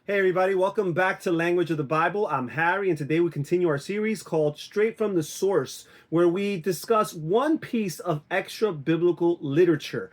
Hey everybody, welcome back to Language of the Bible. I'm Harry, and today we continue our series called Straight from the Source, where we discuss one piece of extra biblical literature.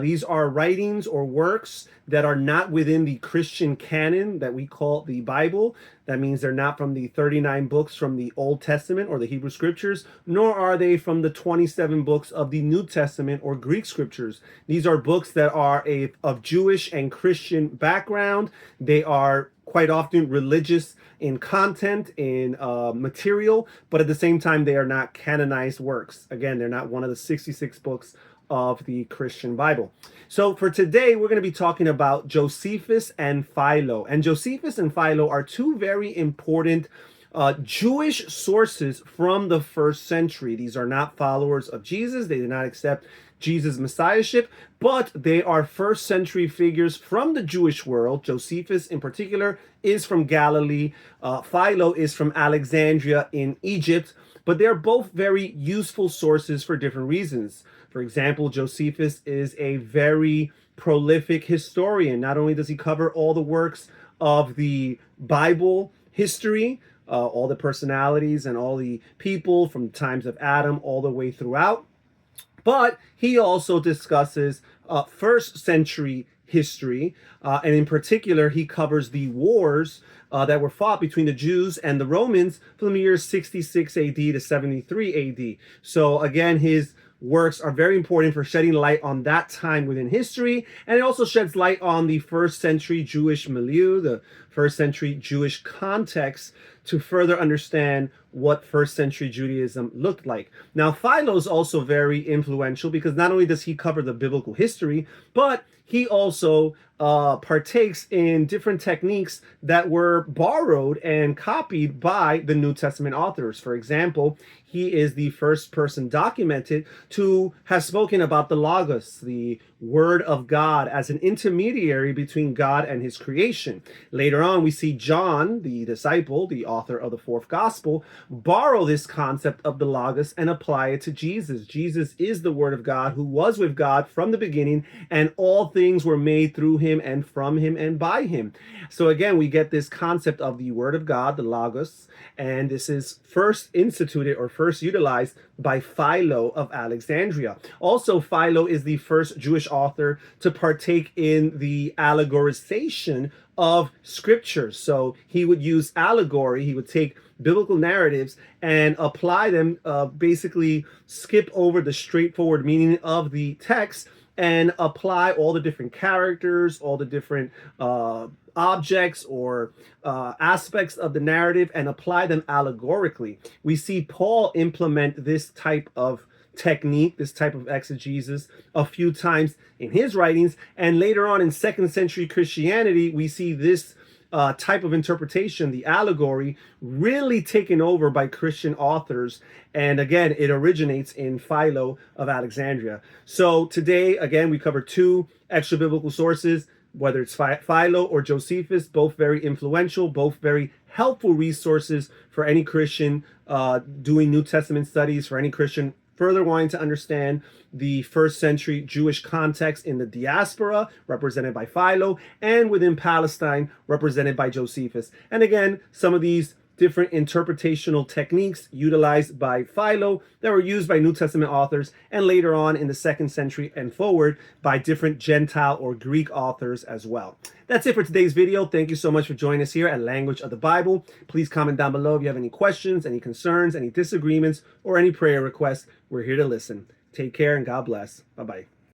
These are writings or works that are not within the Christian canon that we call the Bible. That means they're not from the 39 books from the Old Testament or the Hebrew Scriptures, nor are they from the 27 books of the New Testament or Greek Scriptures. These are books that are of Jewish and Christian background. They are quite often religious in content, in material, but at the same time, they are not canonized works. Again, they're not one of the 66 books of the Christian Bible. So for today, we're going to be talking about Josephus and Philo. And Josephus and Philo are two very important Jewish sources from the first century. These are not followers of Jesus. They did not accept Jesus' messiahship, but they are first century figures from the Jewish world. Josephus, in particular, is from Galilee. Philo is from Alexandria in Egypt, but they're both very useful sources for different reasons. For example, Josephus is a very prolific historian. Not only does he cover all the works of the Bible history, all the personalities and all the people from the times of Adam all the way throughout, but he also discusses first century history, and in particular, he covers the wars that were fought between the Jews and the Romans from the years 66 AD to 73 AD. So again, his works are very important for shedding light on that time within history, and it also sheds light on the first century Jewish milieu, the first century Jewish context, to further understand what first century Judaism looked like. Now, Philo is also very influential because not only does he cover the biblical history, but he also partakes in different techniques that were borrowed and copied by the New Testament authors. For example, he is the first person documented to have spoken about the Logos, the Word of God, as an intermediary between God and his creation. Later on, we see John, the disciple, the author of the fourth gospel, borrow this concept of the Logos and apply it to Jesus. Jesus is the Word of God who was with God from the beginning, and all things were made through him and from him and by him. So again, we get this concept of the Word of God, the Logos, and this is first instituted or first utilized by Philo of Alexandria. Also, Philo is the first Jewish author to partake in the allegorization of scriptures. So he would use allegory, he would take biblical narratives and apply them, basically skip over the straightforward meaning of the text and apply all the different characters, all the different objects or aspects of the narrative and apply them allegorically. We see Paul implement this type of technique, this type of exegesis, a few times in his writings, and later on in second century Christianity, we see this type of interpretation, the allegory, really taken over by Christian authors. And again, it originates in Philo of Alexandria. So today, again, we cover two extra biblical sources, whether it's Philo or Josephus, both very influential, both very helpful resources for any Christian doing New Testament studies, for any Christian further wanting to understand the first century Jewish context in the diaspora, represented by Philo, and within Palestine, represented by Josephus. And again, some of these different interpretational techniques utilized by Philo that were used by New Testament authors, and later on in the second century and forward by different Gentile or Greek authors as well. That's it for today's video. Thank you so much for joining us here at Language of the Bible. Please comment down below if you have any questions, any concerns, any disagreements, or any prayer requests. We're here to listen. Take care and God bless. Bye-bye.